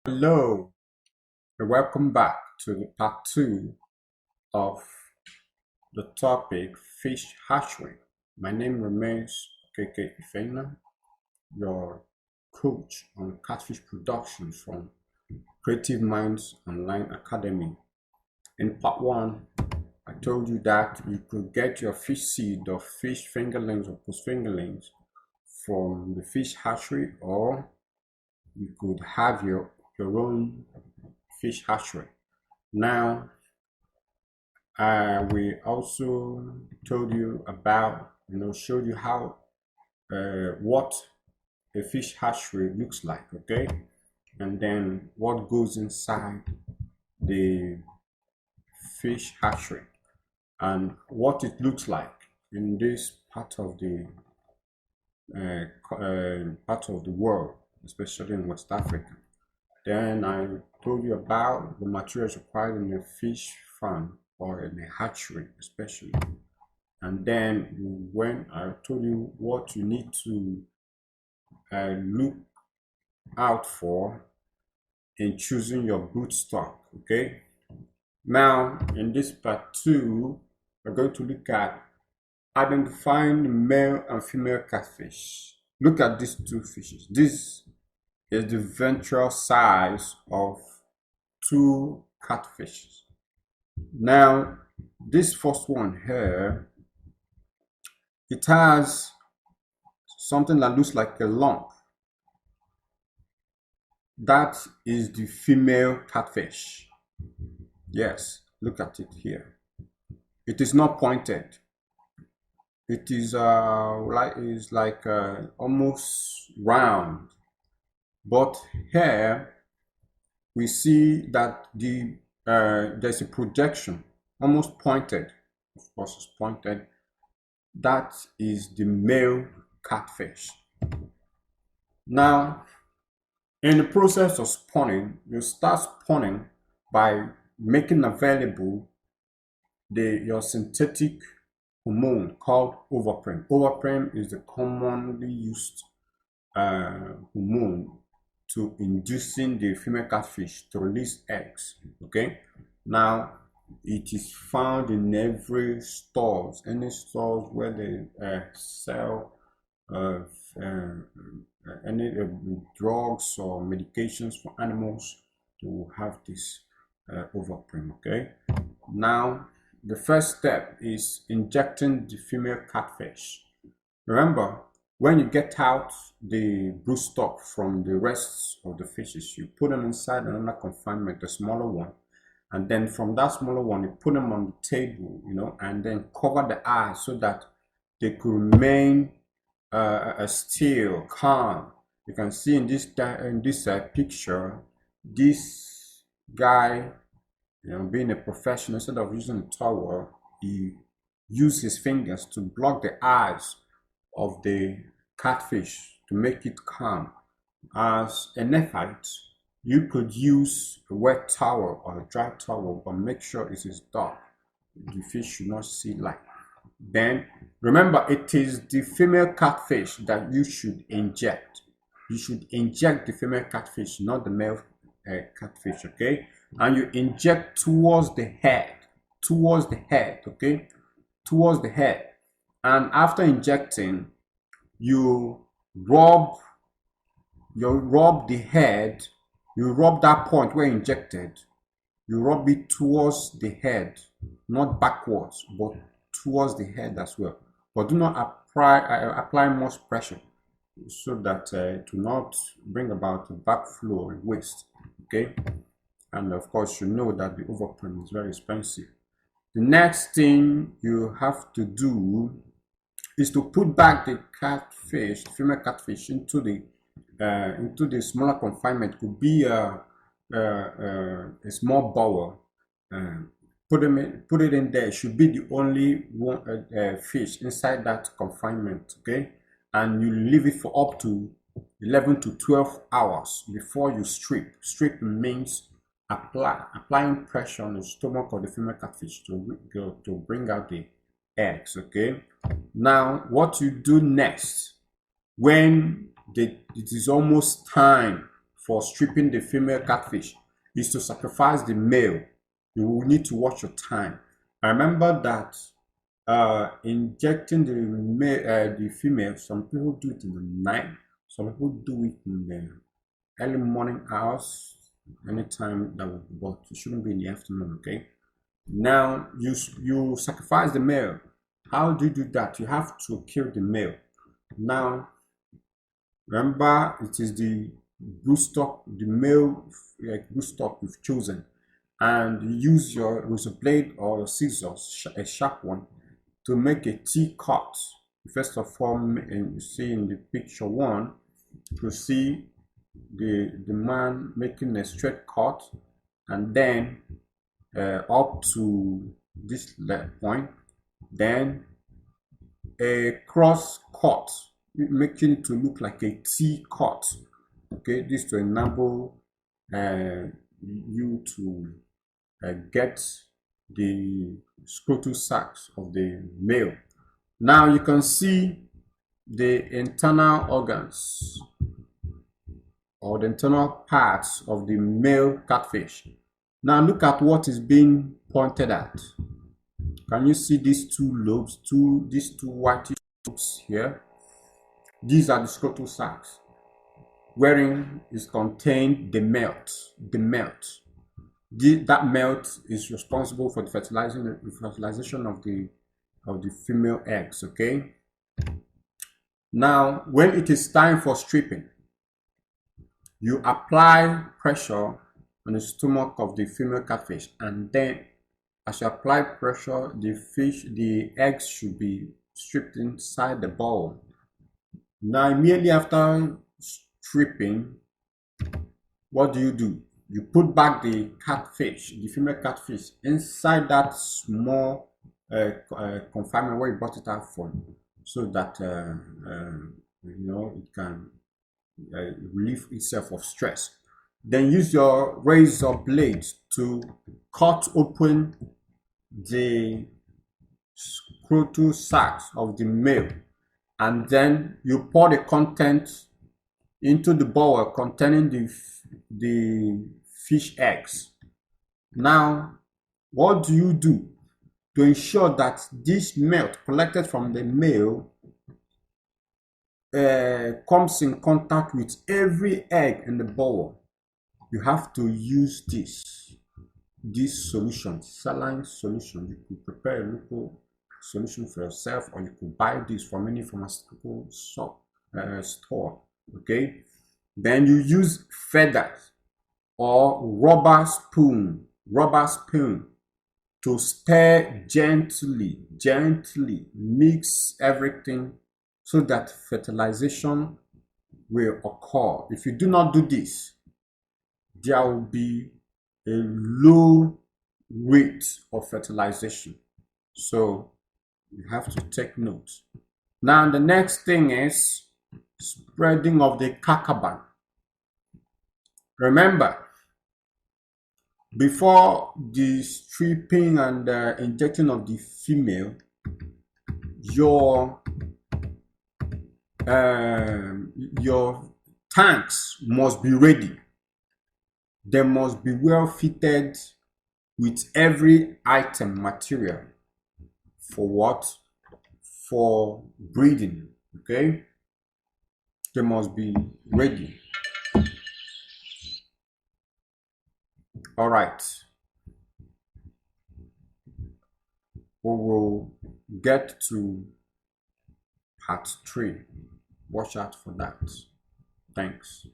Hello, and welcome back to the part two of the topic fish hatchery. My name remains KK Ifena, your coach on catfish production from Creative Minds Online Academy. In part one, I told you that you could get your fish seed or fish fingerlings or post fingerlings from the fish hatchery, or you could have your own fish hatchery. Now, we also told you about, showed you how, what a fish hatchery looks like, okay? And then what goes inside the fish hatchery and what it looks like in this part of the world, especially in West Africa. Then I told you about the materials required in a fish farm or in a hatchery, especially. And then when I told you what you need to look out for in choosing your broodstock, okay? Now, in this part two, we're going to look at identifying the male and female catfish. Look at these two fishes. This is the ventral size of two catfishes. Now, this first one here, it has something that looks like a lump. That is the female catfish. Yes, look at it here. It is not pointed. It is like almost round. But here we see that there's a projection, almost pointed. Of course, it's pointed. That is the male catfish. Now, in the process of spawning, you start spawning by making available your synthetic hormone called ovaprene. Ovaprene is the commonly used hormone to inducing the female catfish to release eggs. Okay, now it is found in every stores, any stores where they sell any drugs or medications for animals to have this ovaprene. Okay, now the first step is injecting the female catfish. Remember, when you get out the broodstock from the rest of the fishes, you put them inside another confinement, a smaller one, and then from that smaller one, you put them on the table, and then cover the eyes so that they could remain still, calm. You can see in this picture, this guy, being a professional, instead of using a towel, he used his fingers to block the eyes of the catfish to make it calm. As a neophyte, you could use a wet towel or a dry towel, but make sure it is dark. The fish should not see light. Then remember, it is the female catfish that you should inject. You should inject the female catfish, not the male catfish, okay? And you inject towards the head, okay? Towards the head. And after injecting, you rub the head, you rub that point where injected, you rub it towards the head, not backwards, but towards the head as well. But do not apply much pressure so that it will not bring about a backflow and waste. Okay, and of course you know that the ovaprene is very expensive. The next thing you have to do is to put back the catfish, the female catfish, into the smaller confinement. It could be a small bowl. Put it in there. It should be the only one fish inside that confinement. Okay, and you leave it for up to 11 to 12 hours before you strip. Strip means applying pressure on the stomach of the female catfish to bring out the eggs. Okay, now what you do next when it is almost time for stripping the female catfish is to sacrifice the male. You will need to watch your time. I remember that injecting the female, some people do it in the night, some people do it in the early morning hours, anytime that would, but it shouldn't be in the afternoon. Okay, now you sacrifice the male. How do you do that? You have to kill the male. Now remember, it is the broodstock, the male broodstock you've chosen, and you use your razor blade or scissors, a sharp one, to make a T cut. First of all, you see in the picture one, you see the man making a straight cut, and then up to this point, then a cross cut, making it to look like a T cut. Okay, this to enable you to get the scrotal sacs of the male. Now you can see the internal organs or the internal parts of the male catfish. Now look at what is being pointed at. Can you see these two lobes, these two whitish lobes here? These are the scrotal sacs, wherein is contained the melt. That melt is responsible for the fertilization of the female eggs. Okay. Now, when it is time for stripping, you apply pressure on the stomach of the female catfish, and then as you apply pressure, the eggs should be stripped inside the bowl. Now, immediately after stripping, what do? You put back the catfish, the female catfish, inside that small confinement where you brought it out from, so that it can relieve itself of stress. Then use your razor blade to cut open the scrotal sacs of the male, and then you pour the content into the bowl containing the fish eggs. Now, what do you do to ensure that this milk collected from the male comes in contact with every egg in the bowl? You have to use this solution, saline solution. You could prepare a local solution for yourself, or you could buy this from any pharmaceutical store. Okay, then you use feathers or rubber spoon to stir gently, mix everything so that fertilization will occur. If you do not do this, there will be a low rate of fertilization. So you have to take note. Now the next thing is spreading of the carcaban. Remember, before the stripping and injecting of the female, your tanks must be ready. They must be well fitted with every item material. For what? For breeding. Okay, they must be ready. All right, we will get to part 3. Watch out for that. Thanks.